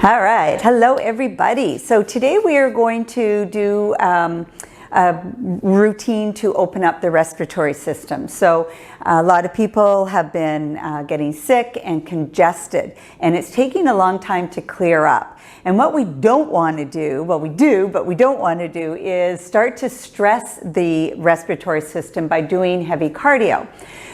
All right, hello everybody. So today we are going to do a routine to open up the respiratory system. So a lot of people have been getting sick and congested, and it's taking a long time to clear up. And what we don't want to do, well we do, but we don't want to do, is start to stress the respiratory system by doing heavy cardio.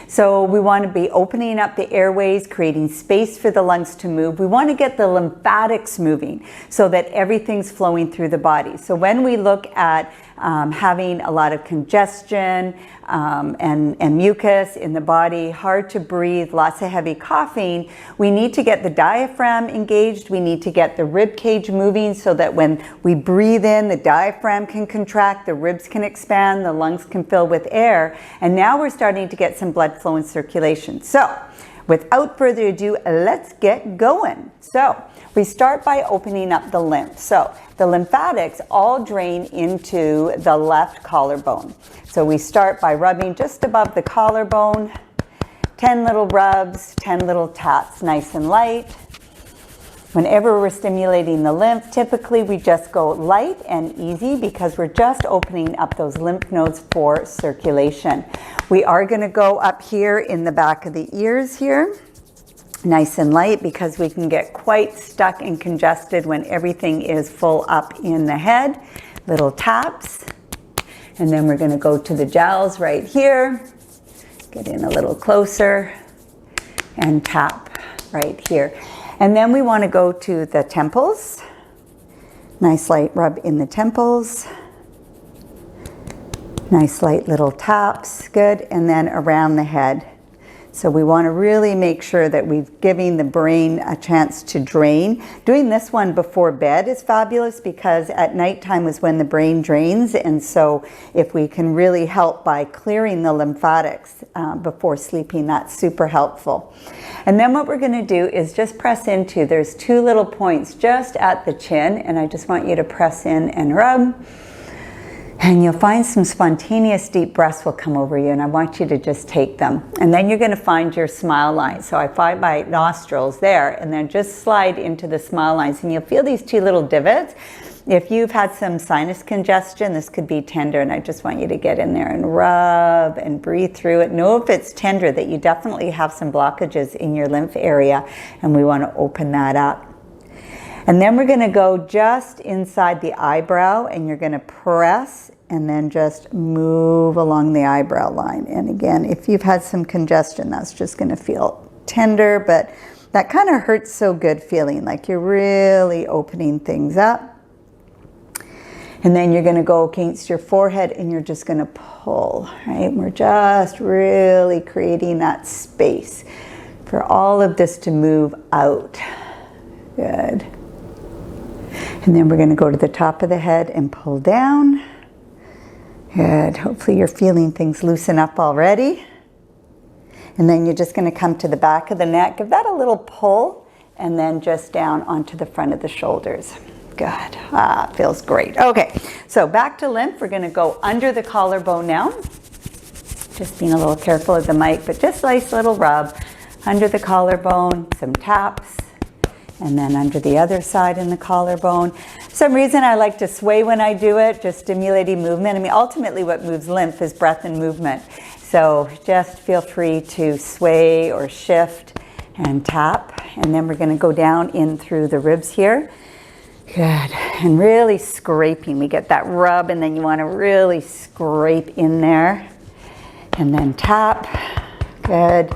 So we want to be opening up the airways, creating space for the lungs to move. We want to get the lymphatics moving so that everything's flowing through the body. So when we look at having a lot of congestion and mucus in the body, hard to breathe, lots of heavy coughing, we need to get the diaphragm engaged. We need to get the rib cage moving so that when we breathe in, the diaphragm can contract, the ribs can expand, the lungs can fill with air. And now we're starting to get some blood flow and circulation. So without further ado, let's get going. So we start by opening up the lymph. So the lymphatics all drain into the left collarbone. So we start by rubbing just above the collarbone, 10 little rubs, 10 little taps, nice and light. Whenever we're stimulating the lymph, typically we just go light and easy because we're just opening up those lymph nodes for circulation. We are going to go up here in the back of the ears here, nice and light, because we can get quite stuck and congested when everything is full up in the head. Little taps. And then we're going to go to the jowls right here, get in a little closer, and tap right here. And then we want to go to the temples. Nice light rub in the temples. Nice light little taps, good. And then around the head. So we want to really make sure that we're giving the brain a chance to drain. Doing this one before bed is fabulous because at nighttime is when the brain drains. And so if we can really help by clearing the lymphatics before sleeping, that's super helpful. And then what we're going to do is just press into, there's two little points just at the chin, and I just want you to press in and rub. And you'll find some spontaneous deep breaths will come over you, and I want you to just take them. And then you're going to find your smile line. So I find my nostrils there, and then just slide into the smile lines, and you'll feel these two little divots. If you've had some sinus congestion, this could be tender, and I just want you to get in there and rub and breathe through it. Know if it's tender that you definitely have some blockages in your lymph area, and we want to open that up. And then we're going to go just inside the eyebrow, and you're going to press and then just move along the eyebrow line. And again, if you've had some congestion, that's just going to feel tender, but that kind of hurts so good feeling like you're really opening things up. And then you're going to go against your forehead and you're just going to pull, right? We're just really creating that space for all of this to move out. Good. And then we're going to go to the top of the head and pull down. Good. Hopefully you're feeling things loosen up already. And then you're just going to come to the back of the neck. Give that a little pull and then just down onto the front of the shoulders. Good. Ah, it feels great. Okay, so back to lymph. We're going to go under the collarbone now. Just being a little careful of the mic, but just nice little rub under the collarbone, some taps. And then under the other side in the collarbone. For some reason I like to sway when I do it, just stimulating movement. I mean, ultimately what moves lymph is breath and movement. So just feel free to sway or shift and tap. And then we're going to go down in through the ribs here. Good. And really scraping. We get that rub and then you want to really scrape in there. And then tap. Good.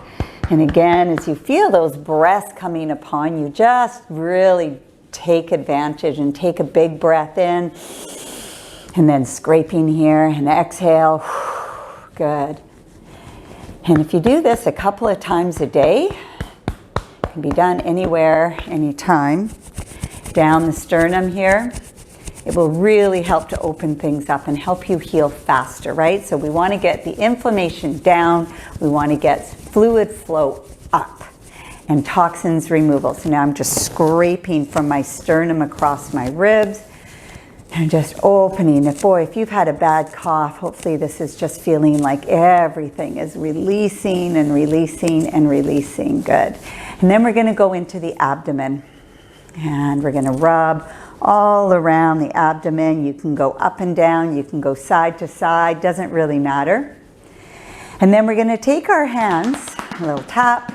And again, as you feel those breaths coming upon you, just really take advantage and take a big breath in. And then scraping here and exhale. Good. And if you do this a couple of times a day, it can be done anywhere, anytime. Down the sternum here. It will really help to open things up and help you heal faster, right? So we want to get the inflammation down. We want to get fluid flow up and toxins removal. So now I'm just scraping from my sternum across my ribs and just opening. If you've had a bad cough, hopefully this is just feeling like everything is releasing and releasing and releasing. Good. And then we're going to go into the abdomen. And we're gonna rub all around the abdomen. You can go up and down, you can go side to side, doesn't really matter. And then we're gonna take our hands, a little tap.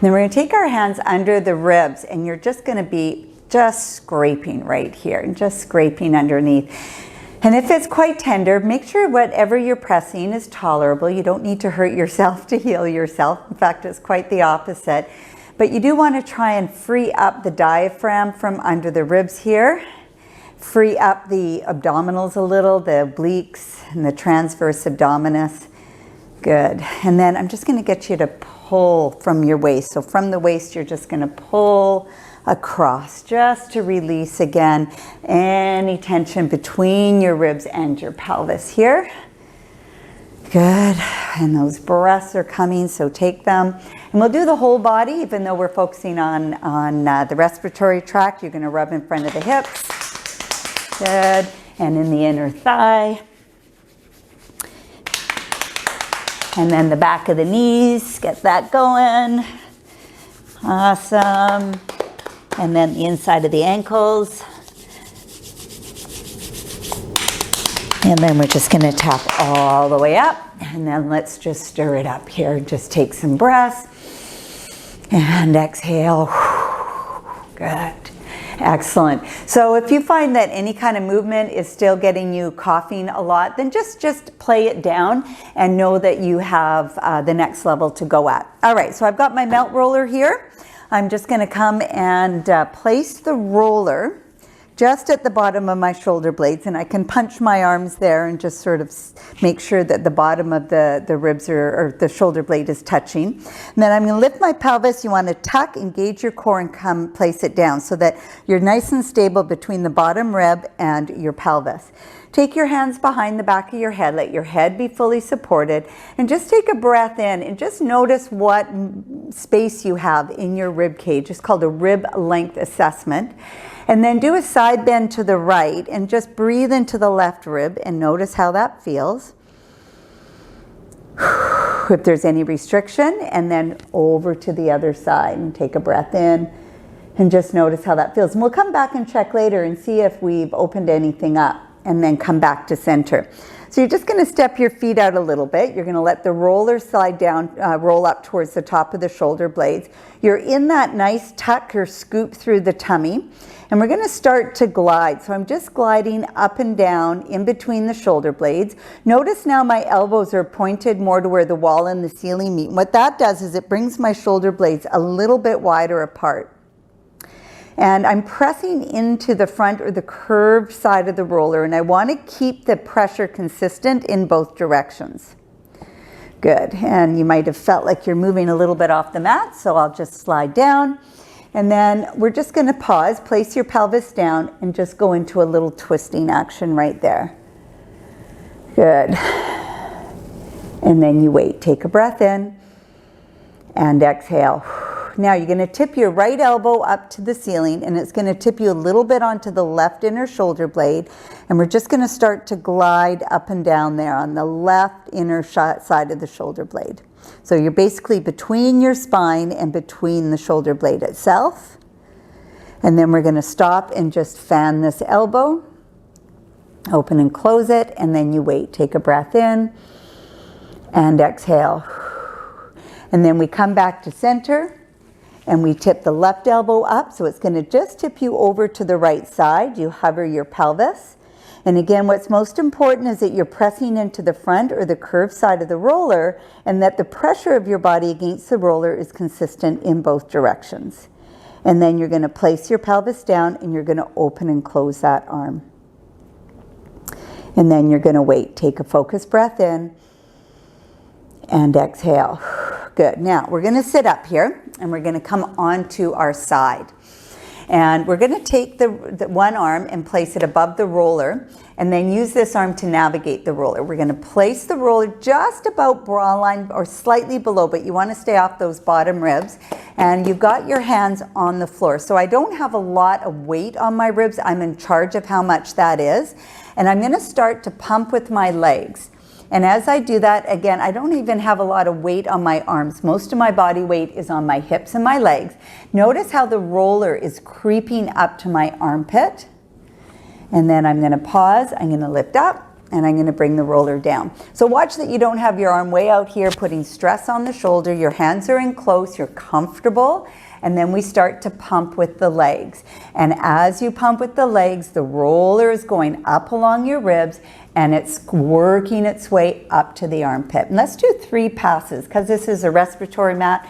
Then we're gonna take our hands under the ribs, and you're just gonna be just scraping right here, and just scraping underneath. And if it's quite tender, make sure whatever you're pressing is tolerable. You don't need to hurt yourself to heal yourself. In fact, it's quite the opposite. But you do want to try and free up the diaphragm from under the ribs here. Free up the abdominals a little, the obliques and the transverse abdominis. Good. And then I'm just going to get you to pull from your waist. So from the waist, you're just going to pull across just to release again any tension between your ribs and your pelvis here. Good. And those breaths are coming, so take them. And we'll do the whole body, even though we're focusing on the respiratory tract. You're going to rub in front of the hips. Good. And in the inner thigh. And then the back of the knees, get that going. Awesome. And then the inside of the ankles. And then we're just gonna tap all the way up. And then let's just stir it up here. Just take some breaths. And exhale. Good. Excellent. So if you find that any kind of movement is still getting you coughing a lot, then just play it down and know that you have the next level to go at. All right, so I've got my melt roller here. I'm just going to come and place the roller just at the bottom of my shoulder blades, and I can punch my arms there and just sort of make sure that the bottom of the ribs or the shoulder blade is touching. And then I'm going to lift my pelvis. You want to tuck, engage your core, and come place it down so that you're nice and stable between the bottom rib and your pelvis. Take your hands behind the back of your head, let your head be fully supported, and just take a breath in and just notice what space you have in your rib cage. It's called a rib length assessment. And then do a side bend to the right and just breathe into the left rib and notice how that feels. If there's any restriction, and then over to the other side and take a breath in and just notice how that feels. And we'll come back and check later and see if we've opened anything up, and then come back to center. So you're just going to step your feet out a little bit. You're going to let the roller slide down, roll up towards the top of the shoulder blades. You're in that nice tuck or scoop through the tummy. And we're going to start to glide. So I'm just gliding up and down in between the shoulder blades. Notice now my elbows are pointed more to where the wall and the ceiling meet. And what that does is it brings my shoulder blades a little bit wider apart. And I'm pressing into the front or the curved side of the roller, and I want to keep the pressure consistent in both directions. Good. And you might have felt like you're moving a little bit off the mat, so I'll just slide down. And then we're just going to pause, place your pelvis down, and just go into a little twisting action right there. Good. And then you wait. Take a breath in and exhale. Now you're going to tip your right elbow up to the ceiling, and it's going to tip you a little bit onto the left inner shoulder blade. And we're just going to start to glide up and down there on the left inner side of the shoulder blade. So you're basically between your spine and between the shoulder blade itself. And then we're going to stop and just fan this elbow. Open and close it, and then you wait. Take a breath in and exhale. And then we come back to center. And we tip the left elbow up, so it's going to just tip you over to the right side. You hover your pelvis. And again, what's most important is that you're pressing into the front or the curved side of the roller, and that the pressure of your body against the roller is consistent in both directions. And then you're going to place your pelvis down, and you're going to open and close that arm. And then you're going to wait. Take a focused breath in and exhale. Good. Now we're going to sit up here, and we're going to come onto our side. And we're going to take the one arm and place it above the roller, and then use this arm to navigate the roller. We're going to place the roller just about bra line or slightly below, but you want to stay off those bottom ribs. And you've got your hands on the floor. So I don't have a lot of weight on my ribs. I'm in charge of how much that is. And I'm going to start to pump with my legs. And as I do that, again, I don't even have a lot of weight on my arms. Most of my body weight is on my hips and my legs. Notice how the roller is creeping up to my armpit. And then I'm going to pause, I'm going to lift up, and I'm going to bring the roller down. So watch that you don't have your arm way out here, putting stress on the shoulder. Your hands are in close, you're comfortable. And then we start to pump with the legs. And as you pump with the legs, the roller is going up along your ribs and it's working its way up to the armpit. And let's do 3 passes because this is a respiratory map.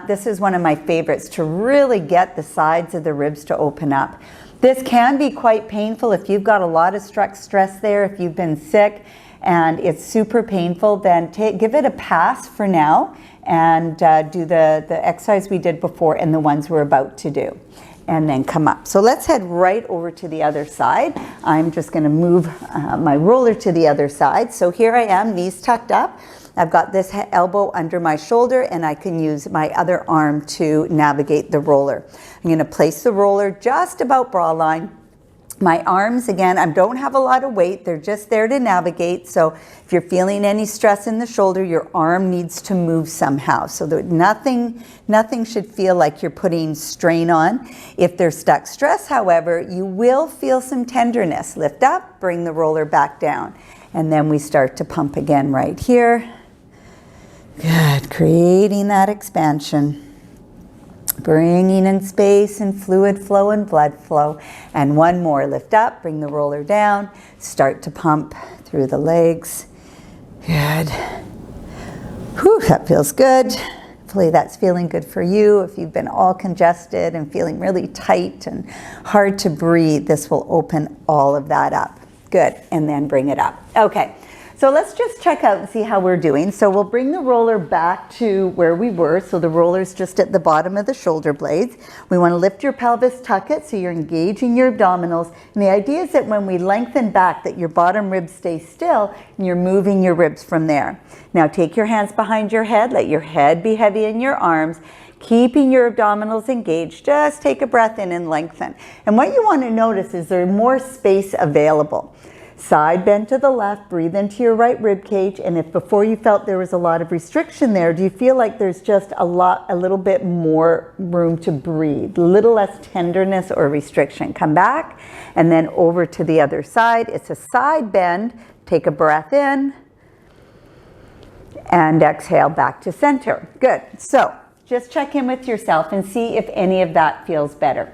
This is one of my favorites to really get the sides of the ribs to open up. This can be quite painful if you've got a lot of stress there, if you've been sick and it's super painful, then give it a pass for now and do the exercise we did before and the ones we're about to do. And then come up. So let's head right over to the other side. I'm just going to move my roller to the other side. So here I am, knees tucked up. I've got this elbow under my shoulder and I can use my other arm to navigate the roller. I'm going to place the roller just about bra line. My arms, again, I don't have a lot of weight. They're just there to navigate. So if you're feeling any stress in the shoulder, your arm needs to move somehow. So that nothing should feel like you're putting strain on. If there's stuck stress, however, you will feel some tenderness. Lift up, bring the roller back down. And then we start to pump again right here. Good, creating that expansion. Bringing in space and fluid flow and blood flow. And one more, lift up, bring the roller down, start to pump through the legs. Good. Whew, that feels good. Hopefully that's feeling good for you. If you've been all congested and feeling really tight and hard to breathe, this will open all of that up. Good, and then bring it up. Okay. So let's just check out and see how we're doing. So we'll bring the roller back to where we were. So the roller's just at the bottom of the shoulder blades. We want to lift your pelvis, tuck it, so you're engaging your abdominals. And the idea is that when we lengthen back, that your bottom ribs stay still and you're moving your ribs from there. Now take your hands behind your head. Let your head be heavy in your arms. Keeping your abdominals engaged, just take a breath in and lengthen. And what you want to notice is there's more space available. Side bend to the left, breathe into your right rib cage, and if before you felt there was a lot of restriction there, do you feel like there's just a little bit more room to breathe, a little less tenderness or restriction? Come back and then over to the other side. It's a side bend. Take a breath in and exhale back to center. Good. So just check in with yourself and see if any of that feels better.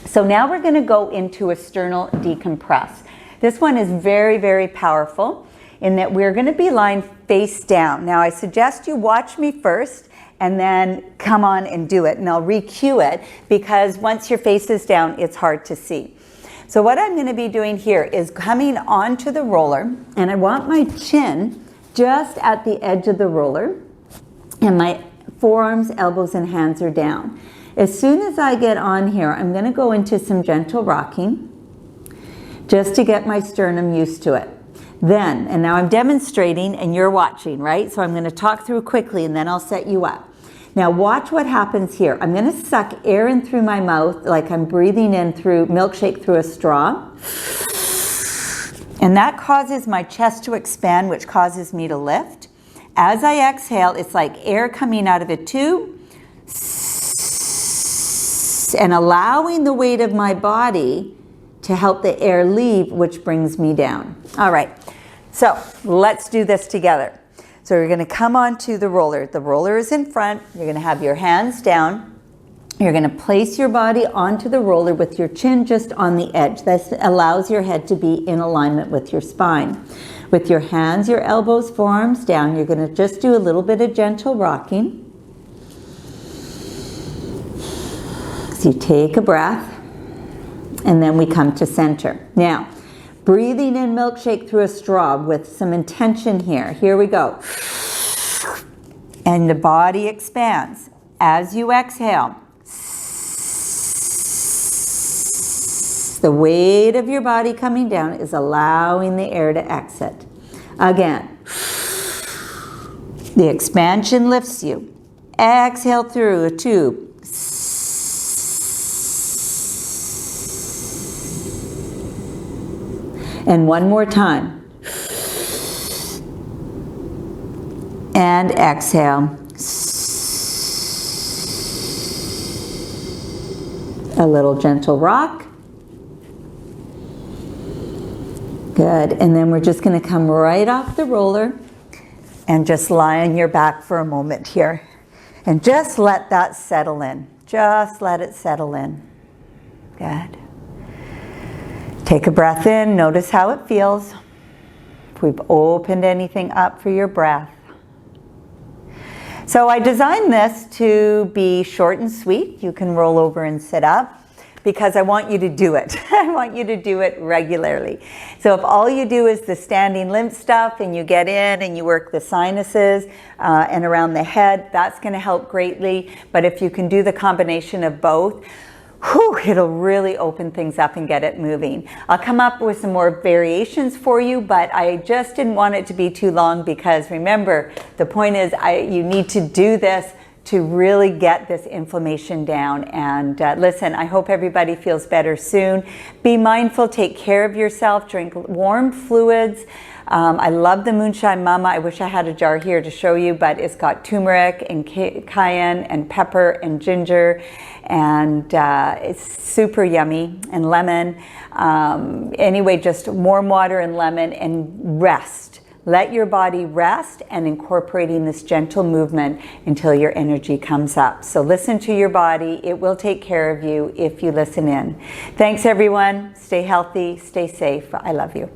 So now we're going to go into a sternal decompress. This one is very, very powerful in that we're going to be lying face down. Now I suggest you watch me first and then come on and do it. And I'll re-cue it because once your face is down, it's hard to see. So what I'm going to be doing here is coming onto the roller, and I want my chin just at the edge of the roller and my forearms, elbows, and hands are down. As soon as I get on here, I'm going to go into some gentle rocking, just to get my sternum used to it. Then, and now I'm demonstrating and you're watching, right? So I'm going to talk through quickly and then I'll set you up. Now watch what happens here. I'm going to suck air in through my mouth like I'm breathing in through milkshake through a straw. And that causes my chest to expand, which causes me to lift. As I exhale, it's like air coming out of a tube and allowing the weight of my body to help the air leave, which brings me down. All right, so let's do this together. So you're going to come onto the roller. The roller is in front. You're going to have your hands down. You're going to place your body onto the roller with your chin just on the edge. This allows your head to be in alignment with your spine. With your hands, your elbows, forearms down, you're going to just do a little bit of gentle rocking. So you take a breath. And then we come to center. Now, breathing in milkshake through a straw with some intention here. Here we go. And the body expands. As you exhale, the weight of your body coming down is allowing the air to exit. Again, the expansion lifts you. Exhale through a tube. And one more time. And exhale. A little gentle rock. Good, and then we're just gonna come right off the roller and just lie on your back for a moment here. And just let that settle in. Just let it settle in. Good. Take a breath in, notice how it feels. If we've opened anything up for your breath. So I designed this to be short and sweet. You can roll over and sit up because I want you to do it. I want you to do it regularly. So if all you do is the standing lymph stuff and you get in and you work the sinuses and around the head, that's gonna help greatly. But if you can do the combination of both, whew, it'll really open things up and get it moving. I'll come up with some more variations for you, but I just didn't want it to be too long because remember, the point is you need to do this to really get this inflammation down. And listen, I hope everybody feels better soon. Be mindful, take care of yourself, drink warm fluids. I love the Moonshine Mama. I wish I had a jar here to show you, but it's got turmeric and cayenne and pepper and ginger, and it's super yummy, and lemon. Anyway, just warm water and lemon, and rest. Let your body rest and incorporating this gentle movement until your energy comes up. So listen to your body. It will take care of you if you listen in. Thanks everyone. Stay healthy, stay safe. I love you.